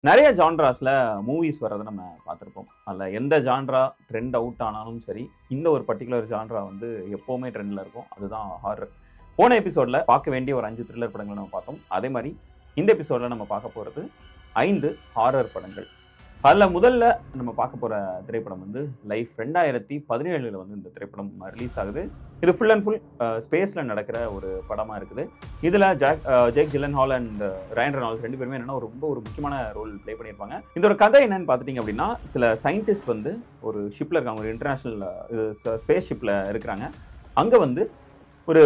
நிறைய ஜான்ராஸ்ல மூவிஸ் வரத நம்ம பார்த்துருப்போம். அதில எந்த ஜான்ரா ட்ரெண்ட் அவுட் ஆனாலும் சரி, இந்த ஒரு பர்ட்டிகுலர் ஜான்ரா வந்து எப்பவுமே ட்ரெண்ட்ல இருக்கும். அதுதான் ஹாரர். போன எபிசோட்ல பார்க்க வேண்டிய ஒரு 5 த்ரில்லர் படங்கள நம்ம பார்த்தோம். அதே மாரி இந்த எபிசோட்ல நம்ம பார்க்க போறது 5 ஹாரர் படங்கள். அதில முதல்ல நம்ம பார்க்க போற திரைப்படம் வந்து லைஃப் 2017ல வந்து இந்த திரைப்படம் ரிலீஸ் ஆகுது. இது ஃபுல் அண்ட் ஃபுல் ஸ்பேஸ்ல நடக்கிற ஒரு படமா இருக்குது. இதுல ஜேக் ஜிலன்ஹால் அண்ட் ரயன் ரெனால்ட்ஸ் 2 பேருமே என்னன்னா ரொம்ப ஒரு முக்கியமான ரோல் ப்ளே பண்ணியிருப்பாங்க. இதோட கதை என்னன்னு பார்த்துட்டீங்க அப்படின்னா, சில சயின்டிஸ்ட் வந்து ஒரு ஷிப்ல இருக்காங்க. ஒரு இன்டர்நேஷனல் ஸ்பேஸ் ஷிப்ல இருக்கிறாங்க. அங்க வந்து ஒரு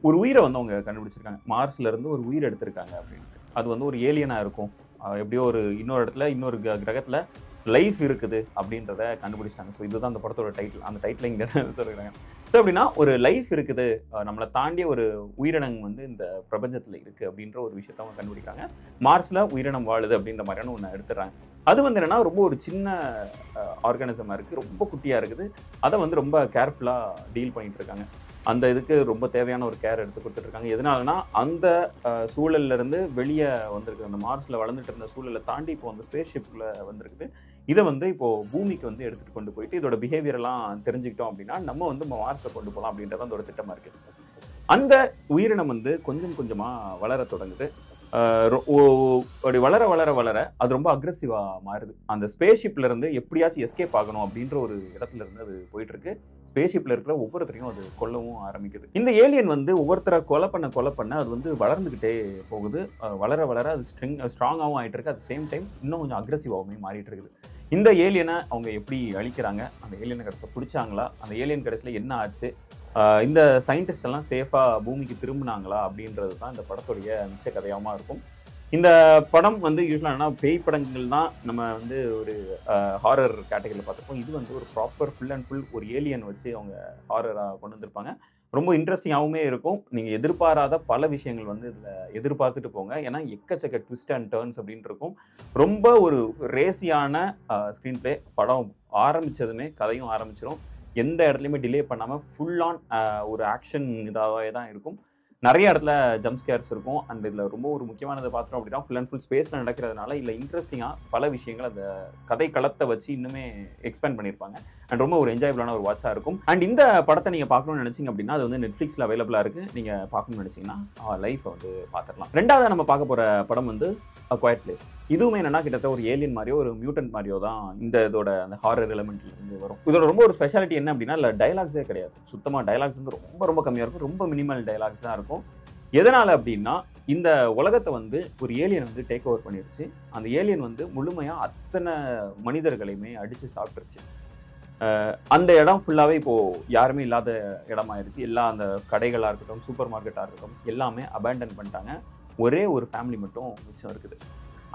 ஒரு உயிரை வந்து அவங்க கண்டுபிடிச்சிருக்காங்க. மார்ஸ்ல இருந்து ஒரு உயிர் எடுத்திருக்காங்க அப்படின்ட்டு. அது வந்து ஒரு ஏலியனா இருக்கும். எப்படியோ ஒரு இன்னொரு இடத்துல இன்னொரு கிரகத்துல லைஃப் இருக்குது அப்படின்றத கண்டுபிடிச்சிட்டாங்க. ஸோ இதுதான் அந்த படத்தோட டைட்டில். அந்த டைட்டில் இங்கே சொல்லிருக்காங்க. ஸோ அப்படின்னா ஒரு லைஃப் இருக்குது, நம்மளை தாண்டிய ஒரு உயிரினம் வந்து இந்த பிரபஞ்சத்தில் இருக்குது அப்படின்ற ஒரு விஷயத்த அவங்க கண்டுபிடிக்கிறாங்க. மார்ஸில் உயிரினம் வாழுது அப்படின்ற மாதிரியான ஒன்று எடுத்துடுறாங்க. அது வந்து என்னன்னா ரொம்ப ஒரு சின்ன ஆர்கானிசமாக இருக்குது, ரொம்ப குட்டியாக இருக்குது. அதை வந்து ரொம்ப கேர்ஃபுல்லாக டீல் பண்ணிட்டு இருக்காங்க. அந்த இதுக்கு ரொம்ப தேவையான ஒரு கேர் எடுத்து கொடுத்துட்ருக்காங்க. எதனாலனா அந்த சூழல்ல இருந்து வெளியே வந்திருக்கு. அந்த மார்ஸ்ல வளர்ந்துட்டு இருந்த சூழலை தாண்டி இப்போ அந்த ஸ்பேஸ் ஷிப்ல வந்திருக்குது. இதை வந்து இப்போ பூமிக்கு வந்து எடுத்துட்டு கொண்டு போயிட்டு இதோட பிஹேவியர் எல்லாம் தெரிஞ்சுக்கிட்டோம் அப்படின்னா நம்ம வந்து மார்ஸ்ல கொண்டு போகலாம் அப்படின்றது அந்த ஒரு திட்டமா இருக்கு. அந்த உயிரினம் வந்து கொஞ்சம் கொஞ்சமா வளர தொடங்குது. அப்படி வளர வளர வளர அது ரொம்ப அக்ரெசிவா மாறுது. அந்த ஸ்பேஸ் ஷிப்ல இருந்து எப்படியாச்சும் எஸ்கேப் ஆகணும் அப்படின்ற ஒரு இடத்துல இருந்து அது போயிட்டு இருக்கு. ஸ்பேஸ் ஷிப்ல இருக்கிற ஒவ்வொருத்தரையும் அது கொல்லவும் ஆரம்பிக்குது. இந்த ஏலியன் வந்து ஒவ்வொருத்தரை கொலை பண்ண அது வந்து வளர்ந்துகிட்டே போகுது. வளர வளர அது ஸ்ட்ராங்காகவும் ஆயிட்டு இருக்கு. அட் சேம் டைம் இன்னும் கொஞ்சம் அக்ரெசிவாகவுமே மாறிட்டு இருக்குது. இந்த ஏலியனை அவங்க எப்படி அழிக்கிறாங்க, அந்த ஏலியனை கடைசியில் பிடிச்சாங்களா, அந்த ஏலியன் கடைசியில் என்ன ஆச்சு, இந்த சயின்டிஸ்ட் எல்லாம் சேஃபா பூமிக்கு திரும்பினாங்களா அப்படின்றது தான் இந்த படத்துடைய மிச்ச கதையாமா இருக்கும். இந்த படம் வந்து யூஸ்வலா பேய் படங்கள் தான் நம்ம வந்து ஒரு ஹாரர் கேட்டகரியில் பார்த்துருப்போம். இது வந்து ஒரு ப்ராப்பர் ஃபுல் அண்ட் ஃபுல் ஒரு ஏலியன் வச்சு அவங்க ஹாரராக கொண்டு வந்திருப்பாங்க. ரொம்ப இன்ட்ரெஸ்டிங்காகவுமே இருக்கும். நீங்கள் எதிர்பாராத பல விஷயங்கள் வந்து இதில் எதிர்பார்த்துட்டு போங்க. ஏன்னா எக்கச்சக்க ட்விஸ்ட் அண்ட் டர்ன்ஸ் அப்படின்னு இருக்கும். ரொம்ப ஒரு ரேசியான ஸ்க்ரீன் பிளே. படம் ஆரம்பித்ததுமே கதையும் ஆரம்பிச்சிடும். எந்த இடத்துலையுமே டிலே பண்ணாமல் ஃபுல் ஆன் ஒரு ஆக்ஷன் இதாகவே தான் இருக்கும். நிறைய இடத்துல ஜம்ப் ஸ்கேர்ஸ் இருக்கும். அண்ட் இதில் ரொம்ப ஒரு முக்கியமானதை பார்த்தோம் அப்படின்னா ஃபுல் அண்ட் ஃபுல் ஸ்பேஸில் நடக்கிறதுனால இல்லை இன்ட்ரெஸ்டிங்காக பல விஷயங்கள் அந்த கதை களத்தை வச்சு இன்னுமே எக்ஸ்பேண்ட் பண்ணியிருப்பாங்க. அண்ட் ரொம்ப ஒரு என்ஜாயபிளான ஒரு வாட்சாக இருக்கும். அண்ட் இந்த படத்தை நீங்கள் பார்க்கணும்னு நினச்சிங்க அப்படின்னா அது வந்து நெட்ஃப்ளிக்ஸில் அவைலபிளாக இருக்குது. நீங்கள் பார்க்கணும்னு நினச்சிங்கன்னா லைஃப்பை வந்து பார்த்துடலாம். ரெண்டாவது நம்ம பார்க்க போகிற படம் வந்து A Quiet Place. இதுவுமே என்னன்னா கிட்டத்தட்ட ஒரு ஏலியன் மாதிரியோ ஒரு மியூட்டன்ட் மாதிரியோ தான் இந்த இதோட அந்த ஹாரர் எலிமெண்ட்ல இருந்து வரும். இதோட ரொம்ப ஒரு ஸ்பெஷாலிட்டி என்ன அப்படின்னா இல்லை டயலாக்ஸே கிடையாது. சுத்தமாக டயலாக்ஸ் வந்து ரொம்ப ரொம்ப கம்மியாக இருக்கும். ரொம்ப மினிமல் டயலாக்ஸ் தான் இருக்கும். எதனால அப்படின்னா இந்த உலகத்தை வந்து ஒரு ஏலியன் வந்து டேக் ஓவர் பண்ணிருச்சு. அந்த ஏலியன் வந்து முழுமையா அத்தனை மனிதர்களையுமே அடிச்சு சாப்பிட்டுருச்சு. அந்த இடம் ஃபுல்லாவே இப்போ யாருமே இல்லாத இடமாயிருச்சு. எல்லா அந்த கடைகளா இருக்கட்டும், சூப்பர் மார்க்கெட்டா இருக்கட்டும் எல்லாமே அபேண்டன் பண்ணிட்டாங்க. ஒரே ஒரு ஃபேமிலி மட்டும் மிச்சம் இருக்குது.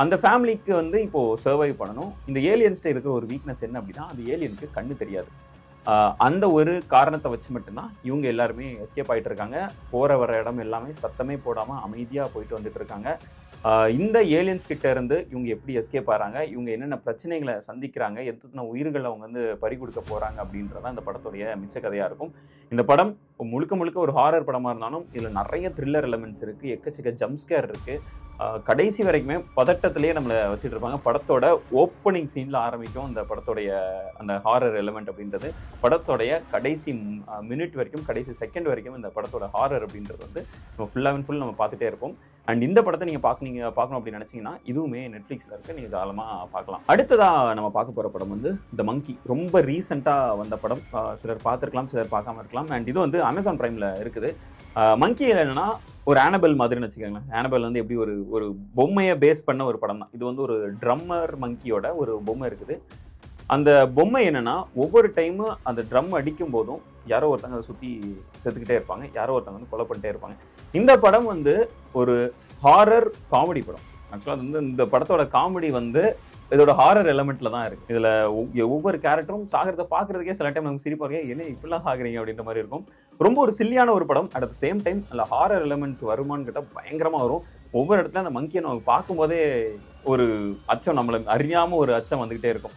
அந்த ஃபேமிலிக்கு வந்து இப்போ சர்வைவ் பண்ணணும். இந்த ஏலியன்ஸ்ட இருக்கிற ஒரு வீக்னஸ் என்ன அப்படின்னா அந்த ஏலியனுக்கு கண்ணு தெரியாது. அந்த ஒரு காரணத்தை வச்சு மட்டும்தான் இவங்க எல்லாருமே எஸ்கேப் ஆகிட்டு இருக்காங்க. போகிற வர இடம் எல்லாமே சத்தமே போடாமல் அமைதியாக போயிட்டு வந்துட்டு இருக்காங்க. இந்த ஏலியன்ஸ் கிட்ட இருந்து இவங்க எப்படி எஸ்கேப் ஆகிறாங்க, இவங்க என்னென்ன பிரச்சனைகளை சந்திக்கிறாங்க, எத்தனை உயிர்களை அவங்க வந்து பறி கொடுக்க போகிறாங்க அப்படின்றதான் இந்த படத்துடைய மிச்ச கதையாக இருக்கும். இந்த படம் முழுக்க முழுக்க ஒரு ஹாரர் படமாக இருந்தாலும் இதில் நிறைய த்ரில்லர் எலிமெண்ட்ஸ் இருக்குது, எக்கச்சக்க ஜம்ப் ஸ்கேர் இருக்குது. கடைசி வரைக்குமே பதட்டத்திலேயே நம்மளை வச்சுட்டு இருப்பாங்க. படத்தோட ஓப்பனிங் சீனில் ஆரம்பிக்கும் இந்த படத்தோடைய அந்த ஹாரர் எலிமெண்ட் அப்படின்றது. படத்தோடைய கடைசி மினிட் வரைக்கும், கடைசி செகண்ட் வரைக்கும் இந்த படத்தோட ஹாரர் அப்படின்றது வந்து நம்ம ஃபுல் அண்ட் ஃபுல் நம்ம பார்த்துட்டே இருப்போம். அண்ட் இந்த படத்தை நீங்கள் பார்க்கணும் அப்படின்னு நினச்சிங்கன்னா இதுவுமே நெட்ஃப்ளிக்ஸில் இருக்குது, நீங்கள் தாராளமாக பார்க்கலாம். அடுத்ததாக நம்ம பார்க்க போகிற படம் வந்து த மங்கி. ரொம்ப ரீசெண்டாக வந்த படம். சிலர் பார்த்துருக்கலாம், சிலர் பார்க்காம இருக்கலாம். அண்ட் இது வந்து அமேசான் பிரைமில் இருக்குது. மங்கியில் என்னன்னா ஒரு ஆனபெல் மாதிரின்னு வச்சுக்கோங்களேன். ஆனபெல் வந்து எப்படி ஒரு பொம்மையை பேஸ் பண்ண ஒரு படம் தான். இது வந்து ஒரு ட்ரம்மர் மங்கியோட ஒரு பொம்மை இருக்குது. அந்த பொம்மை என்னன்னா ஒவ்வொரு டைமும் அந்த ட்ரம் அடிக்கும் போதும் யாரோ ஒருத்தங்க அதை சுற்றி செத்துக்கிட்டே இருப்பாங்க, யாரோ ஒருத்தங்க வந்து கொலை பண்ணிட்டே இருப்பாங்க. இந்த படம் வந்து ஒரு ஹாரர் காமெடி படம். ஆக்சுவலாக வந்து இந்த படத்தோட காமெடி வந்து இதோட ஹாரர் எலிமெண்ட்ல தான் இருக்கு. இதுல ஒவ்வொரு கேரக்டரும் சாகிறத பாக்குறதுக்கே சில டைம் நமக்கு சிரிப்பா இருக்கு, என்ன இப்படிலாம் சாகுறீங்க அப்படின்ற மாதிரி இருக்கும். ரொம்ப ஒரு சில்லியான ஒரு படம். அட் த சேம் டைம் அதுல ஹாரர் எலிமெண்ட்ஸ் வருமானு கேட்டா பயங்கரமா வரும். ஒவ்வொரு இடத்துல அந்த மங்கியை நம்ம பார்க்கும் போதே ஒரு அச்சம், நம்மள அறியாம ஒரு அச்சம் வந்துகிட்டே இருக்கும்.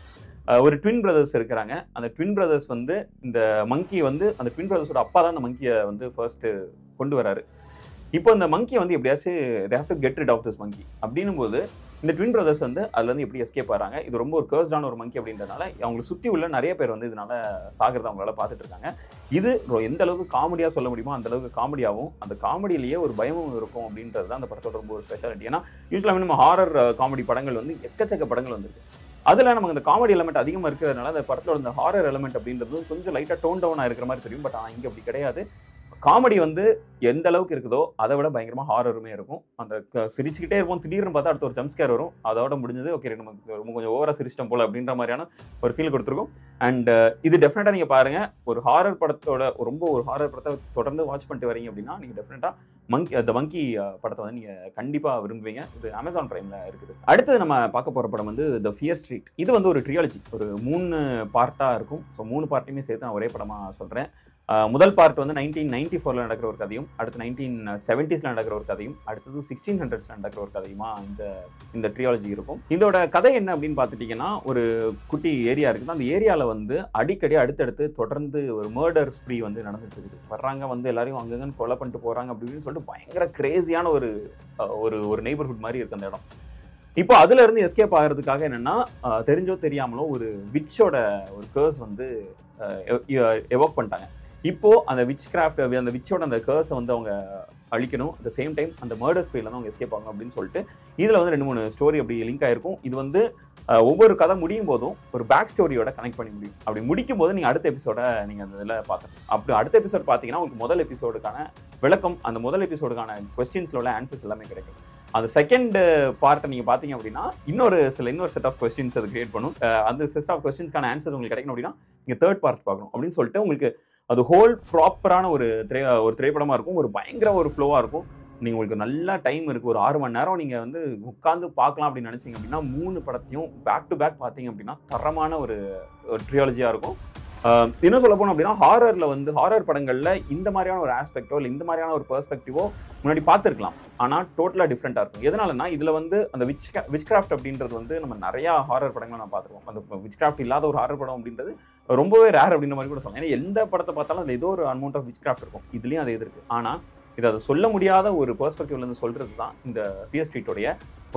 ஒரு ட்வின் பிரதர்ஸ் இருக்கிறாங்க. அந்த ட்வின் பிரதர்ஸ் வந்து இந்த மங்கி வந்து அந்த ட்வின் பிரதர்ஸோட அப்பா தான் அந்த மங்கியை வந்து ஃபர்ஸ்ட் கொண்டு வராரு. இப்போ இந்த மங்கியை வந்து எப்படியாச்சும் they have to get rid of this monkey அப்படின்னும் போது இந்த ட்வின் பிரதர்ஸ் வந்து அதுலேருந்து எப்படி எஸ்கேப் ஆகிறாங்க, இது ரொம்ப ஒரு கர்ஸ்டான ஒரு மங்கி அப்படின்றதுனால அவங்களை சுற்றி உள்ள நிறைய பேர் வந்து இதனால சாகிறத அவங்களால பார்த்துட்டு இருக்காங்க. இது எந்த அளவுக்கு காமெடியாக சொல்ல முடியுமோ அந்த அளவுக்கு காமெடியாகவும், அந்த காமெடியிலேயே ஒரு பயமும் இருக்கும் அப்படின்றது தான் அந்த படத்தோட ரொம்ப ஒரு ஸ்பெஷாலிட்டி. ஏன்னா யூஸ்வலாக நம்ம ஹாரர் காமெடி படங்கள் வந்து எக்கச்சக்க படங்கள் வந்திருக்கு. அதில் நமக்கு இந்த காமெடி எலமெண்ட் அதிகமாக இருக்கிறதுனால அந்த படத்தோட இந்த ஹாரர் எலமெண்ட் அப்படின்றது கொஞ்சம் லைட்டாக டோன் டவுனாக இருக்கிற மாதிரி தெரியும். பட் ஆனால் இங்கே அப்படி கிடையாது. காமெடி வந்து எந்த அளவுக்கு இருக்குதோ அதை விட பயங்கரமாக ஹாரருமே இருக்கும். அந்த சிரிச்சுக்கிட்டே இருக்கும், திடீர்னு பார்த்தா அடுத்த ஒரு ஜம்ப்ஸ்கேர் வரும், அதோட முடிஞ்சது. ஓகே, நமக்கு ரொம்ப கொஞ்சம் ஓவராக சிரிச்சிட்டோம் போல அப்படின்ற மாதிரியான ஒரு ஃபீல் கொடுத்துருக்கும். அண்ட் இது டெஃபினட்டாக நீங்கள் பாருங்கள், ஒரு ஹாரர் படத்தோட ரொம்ப ஒரு ஹாரர் படத்தை தொடர்ந்து வாட்ச் பண்ணிட்டு வரீங்க அப்படின்னா நீங்கள் டெஃபினட்டாக த மங்கி படத்தை வந்து நீங்கள் கண்டிப்பாக விரும்புவீங்க. இது அமேசான் பிரைமில் இருக்குது. அடுத்தது நம்ம பார்க்க போகிற படம் வந்து த ஃபியர் ஸ்ட்ரீட். இது வந்து ஒரு ட்ரியாலஜி, ஒரு 3 பார்ட்டாக இருக்கும். ஸோ 3 பார்ட்டையுமே சேர்த்து நான் ஒரே படமாக சொல்கிறேன். முதல் பார்ட் வந்து 1994 நடக்கிற ஒரு கதையும், அடுத்து 1970s நடக்கிற ஒரு கதையும், அடுத்தது 1600s நடக்கிற ஒரு கதையுமா இந்த ட்ரியாலஜி இருக்கும். இதோட கதை என்ன அப்படின்னு பார்த்துட்டிங்கன்னா, ஒரு குட்டி ஏரியா இருக்குது. அந்த ஏரியாவில் வந்து அடிக்கடி அடுத்தடுத்து தொடர்ந்து ஒரு மர்டர் ஸ்ப்ரீ வந்து நடந்துட்டு இருக்குது. வர்றாங்க, வந்து எல்லாரையும் அங்கங்கன்னு கொலை பண்ணிட்டு போகிறாங்க அப்படின்னு சொல்லிட்டு பயங்கர கிரேசியான ஒரு நெய்பர்ஹுட் மாதிரி இருக்குது அந்த இடம். இப்போ அதுல இருந்து எஸ்கேப் ஆகிறதுக்காக என்னன்னா, தெரிஞ்சோ தெரியாமலோ ஒரு விச்சோட ஒரு கர்ஸ் வந்து எவோக் பண்ணிட்டாங்க. இப்போ அந்த விச் கிராஃப்ட், அந்த விச்சோட அந்த கர்ஸை வந்து அவங்க அழிக்கணும். அட் த சேம் டைம் அந்த மர்டர் ஸ்பேல தான் அவங்க எஸ்கேப் ஆகணும் அப்படின்னு சொல்லிட்டு இதில் வந்து 2-3 ஸ்டோரி அப்படி லிங்க் ஆயிருக்கும். இது வந்து ஒவ்வொரு கதை முடியும் போதும் ஒரு பேக் ஸ்டோரியோட கனெக்ட் பண்ணி முடியும். அப்படி முடிக்கும் போது நீங்கள் அடுத்த எபிசோட நீங்கள் அந்த இதில் பார்த்துக்கலாம். அப்படி அடுத்த எபிசோட் பார்த்தீங்கன்னா உங்களுக்கு முதல் எபிசோடுக்கான விளக்கம், அந்த முதல் எபிசோடுக்கான கொஸ்டின்ஸில் உள்ள ஆன்சர்ஸ் எல்லாமே கிடைக்கும். அந்த செகண்ட் பார்ட்டை நீங்கள் பார்த்தீங்க அப்படின்னா இன்னொரு செட் ஆஃப் கொஸ்டின்ஸ் அது கிரியேட் பண்ணும். அந்த செட் ஆஃப் கொஸ்டின்ஸ்க்கான ஆன்சர்ஸ் உங்களுக்கு கிடைக்கணும் அப்படின்னா நீங்கள் தேர்ட் பார்ட் பார்க்கணும் அப்படின்னு சொல்லிட்டு உங்களுக்கு அது ஹோல் ப்ராப்பரான ஒரு திரைப்படமாக இருக்கும். ஒரு பயங்கர ஒரு ஃப்ளோவாக இருக்கும். நீங்கள் உங்களுக்கு நல்ல டைம் இருக்குது, ஒரு 6 மணி நேரம் நீங்கள் வந்து உட்காந்து பார்க்கலாம் அப்படின்னு நினச்சிங்க அப்படின்னா 3 படத்தையும் பேக் டு பேக் பார்த்தீங்க அப்படின்னா தரமான ஒரு ட்ரியாலஜியாக இருக்கும். இன்னும் சொல்ல போனோம் அப்படின்னா ஹாரர் படங்களில் இந்த மாதிரியான ஒரு ஆஸ்பெக்டோ இல்லை இந்த மாதிரியான ஒரு பெர்ஸ்பெக்டிவோ முன்னாடி பார்த்துருக்கலாம். ஆனால் டோட்டலாக டிஃப்ரெண்ட்டாக இருக்கும். எதனாலனா இதில் வந்து அந்த விச் கிராஃப்ட் அப்படின்றது வந்து நம்ம நிறையா ஹாரர் படங்களை நான் பார்த்துருவோம். அந்த விச் கிராஃப்ட் இல்லாத ஒரு ஹாரர் படம் அப்படின்றது ரொம்பவே ரேர் அப்படின்ற மாதிரி கூட சொல்லலாம். ஏன்னா எந்த படத்தை பார்த்தாலும் அது ஏதோ ஒரு அமௌண்ட் ஆஃப் விச் கிராஃப்ட் இருக்கும். இதுலேயும் அது இருக்குது. ஆனால் இது அதை சொல்ல முடியாத ஒரு பெர்ஸ்பெக்டிவ்லேருந்து சொல்கிறது தான் இந்த ஃபியர் ஸ்ட்ரீட்டோடைய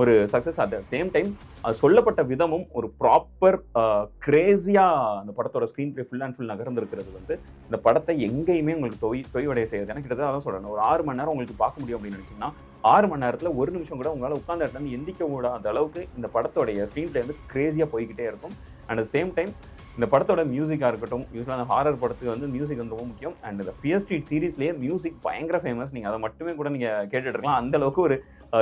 ஒரு success. At the same time அது சொல்லப்பட்ட விதமும் ஒரு ப்ராப்பர் கிரேசியாக அந்த படத்தோட screen play full and full நகர்ந்துருக்கிறது வந்து இந்த படத்தை எங்கேயுமே உங்களுக்கு தொய்வடைய செய்யுது. ஏன்னா கிட்டத்தட்ட அதான் சொல்கிறேன், ஒரு 6 மணி நேரம் உங்களுக்கு பார்க்க முடியும் அப்படின்னு நினச்சிங்கன்னா 6 மணி நேரத்தில் 1 நிமிஷம் கூட உங்களால் உட்கார்ந்த இடத்துல எந்திக்க கூடாத அளவுக்கு இந்த படத்தோடைய ஸ்க்ரீன் பிளே வந்து கிரேசியாக போய்கிட்டே இருக்கும். அட் த சேம் டைம் இந்த படத்தோட மியூசிக்காக இருக்கட்டும், யூஸ்வலாக அந்த ஹாரர் படத்துக்கு வந்து மியூசிக் வந்து ரொம்ப முக்கியம். அண்ட் இந்த ஃபியர் ஸ்ட்ரீட் சீரீஸ்லேயே மியூசிக் பயங்கர ஃபேமஸ். நீங்கள் அதை மட்டுமே கூட நீங்கள் கேட்டுட்டு இருக்கலாம். அந்த அளவுக்கு ஒரு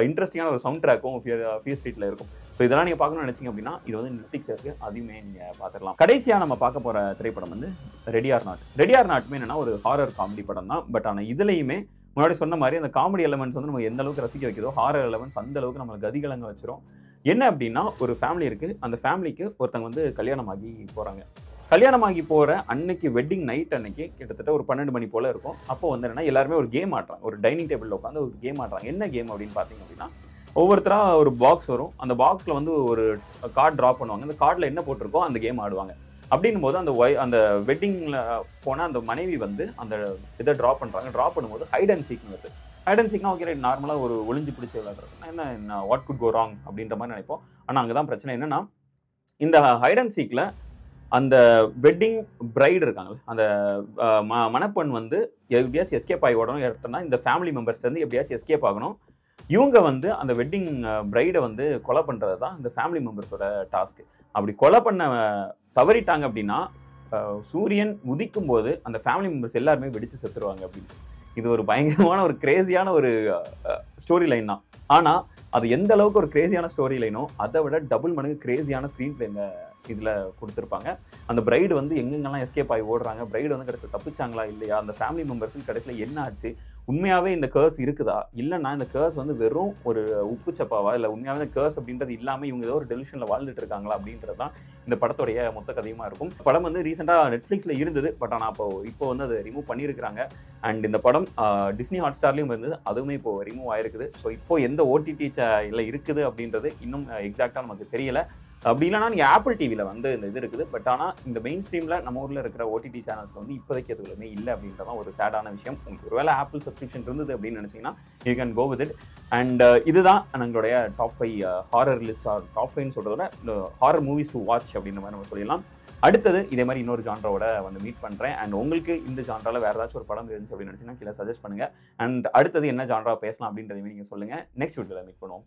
இன்ட்ரெஸ்டிங்கான ஒரு சவுண்ட் ட்ராக்கும் ஃபியர் ஸ்ட்ரீட்டில் இருக்கும். ஸோ இதெல்லாம் நீங்கள் பார்க்கணும்னு நினச்சிங்க அப்படின்னா இது வந்து நெட்ஃப்ளிக்ஸ் இருக்குது, அதையுமே நீங்கள் பார்த்துக்கலாம். கடைசியாக நம்ம பார்க்க போகிற திரைப்படம் வந்து ready or not. Ready or நாட்டுமே என்னன்னா ஒரு ஹாரர் காமெடி படம் தான். பட் ஆனால் இதுலேயுமே முன்னாடி சொன்ன மாதிரி அந்த காமெடி எலமெண்ட்ஸ் வந்து நம்ம எந்த அளவுக்கு ரசிக்க வைக்கிறதோ ஹாரர் எலமெண்ட்ஸ் அந்த அளவுக்கு நம்ம கதிகலங்க வச்சிரும். என்ன அப்படின்னா, ஒரு ஃபேமிலி இருக்குது. அந்த ஃபேமிலிக்கு ஒருத்தங்க வந்து கல்யாணமாகி போகிறாங்க. கல்யாணமாகி போகிற அன்னைக்கு வெட்டிங் நைட் அன்னைக்கு கிட்டத்தட்ட ஒரு 12 மணி போல் இருக்கும். அப்போ வந்து என்னன்னா எல்லாருமே ஒரு கேம் ஆடுறாங்க. ஒரு டைனிங் டேபிளில் உட்காந்து ஒரு கேம் ஆடுறாங்க. என்ன கேம் அப்படின்னு பார்த்தீங்க அப்படின்னா, ஒவ்வொருத்தராக ஒரு பாக்ஸ் வரும். அந்த பாக்ஸில் வந்து ஒரு கார்டு ட்ரா பண்ணுவாங்க. அந்த கார்டில் என்ன போட்டிருக்கோ அந்த கேம் ஆடுவாங்க. அப்படின்னும் போது அந்த வெட்டிங்கில் போன அந்த மனைவி வந்து அந்த இதை ட்ரா பண்ணும்போது ஹைட் அண்ட் சீக்னு வருது. ஹைட் அண்ட் சீக்னா ஓகே, நார்மலாக ஒரு ஒளிஞ்சு பிடிச்சி விளையாடுறது என்ன வாட் குட் கோ ராங் அப்படின்ற மாதிரி நினைப்போம். ஆனால் அங்கே தான் பிரச்சனை என்னன்னா, இந்த ஹைட் அண்ட் சீக்கில் அந்த வெட்டிங் பிரைடு இருக்காங்க, அந்த மணப்பெண் வந்து எப்படியாச்சும் எஸ்கேப் ஆகி ஓடணும். எடுத்தோம்னா இந்த ஃபேமிலி மெம்பர்ஸ்லேருந்து எப்படியாச்சும் எஸ்கேப் ஆகணும். இவங்க வந்து அந்த வெட்டிங் பிரைடை வந்து கொலை பண்ணுறது தான் இந்த ஃபேமிலி மெம்பர்ஸோட டாஸ்க்கு. அப்படி கொலை பண்ண தவறிட்டாங்க அப்படின்னா சூரியன் உதிக்கும் போது அந்த ஃபேமிலி மெம்பர்ஸ் எல்லாருமே வெடித்து செத்துருவாங்க அப்படின்ட்டு. இது ஒரு பயங்கரமான ஒரு கிரேசியான ஒரு ஸ்டோரி லைன் தான். ஆனால் அது எந்த அளவுக்கு ஒரு கிரேசியான ஸ்டோரி லைனோ அதை விட டபுள் மடங்கு கிரேசியான ஸ்க்ரீன் பிளே இந்த இதில் கொடுத்துருப்பாங்க. அந்த பிரைடு வந்து எங்கெங்கெல்லாம் எஸ்கேப் ஆகி ஓடுறாங்க, பிரைடு வந்து கடைசியில் தப்பிச்சாங்களா இல்லையா, அந்த ஃபேமிலி மெம்பர்ஸுக்கு கடைசியில் என்ன ஆச்சு, உண்மையாகவே இந்த கேர்ஸ் இருக்குதா இல்லைன்னா இந்த கேர்ஸ் வந்து வெறும் ஒரு உப்பு சப்பாவா, இல்லை உண்மையாகவே இந்த கேர்ஸ் அப்படின்றது இல்லாமல் இவங்க ஏதோ ஒரு டெலிஷனில் வாழ்ந்துட்டு இருக்காங்களா அப்படின்றது தான் இந்த படத்துடைய மொத்த கதையுமா இருக்கும். படம் வந்து ரீசெண்டாக நெட்ஃப்ளிக்ஸில் இருந்தது. பட் ஆனால் இப்போ வந்து அதை ரிமூவ் பண்ணியிருக்கிறாங்க. அண்ட் இந்த படம் டிஸ்னி ஹாட் ஸ்டார்லேயும் இருந்தது, அதுவுமே இப்போ ரிமூவ் ஆயிருக்குது. ஸோ இப்போ எந்த ஓடிடி இல்லை இருக்குது அப்படின்றது இன்னும் எக்ஸாக்டாக நமக்கு தெரியல. அப்படி இல்லைனா நீங்கள் ஆப்பிள் டிவியில் வந்து இந்த இது இருக்குது. பட் ஆனால் இந்த மெயின் ஸ்ட்ரீமில் நம்ம ஊரில் இருக்கிற ஓடிடி சேனல்ஸ் வந்து இப்போதைக்கு எதுவுமே இல்லை அப்படின்றதான் ஒரு சேடான விஷயம். உங்களுக்கு ஒருவேளை ஆப்பிள் சப்ஸ்கிரிப்ஷன் இருந்தது அப்படின்னு நினச்சிங்கன்னா you can go with it. And இதுதான் எங்களுடைய டாப் 5 ஹாரர் லிஸ்ட். டாப் 5 சொல்கிறத விட ஹாரர் மூவிஸ் டு வாட்ச் அப்படின்ற மாதிரி நம்ம சொல்லிடலாம். அடுத்தது இதே மாதிரி இன்னொரு ஜான்ராவோட வந்து மீட் பண்ணுறேன். அண்ட் உங்களுக்கு இந்த ஜான்ரால வேறு ஏதாச்சும் ஒரு படம் இருந்துச்சு அப்படின்னு நினச்சிங்கன்னா கீழே சஜஸ்ட் பண்ணுங்கள். அண்ட் அடுத்தது என்ன ஜான்ரா பேசலாம் அப்படின்றதையும் நீங்கள் சொல்லுங்கள். நெக்ஸ்ட் வீடியோவில் மீட் பண்ணுவோம்.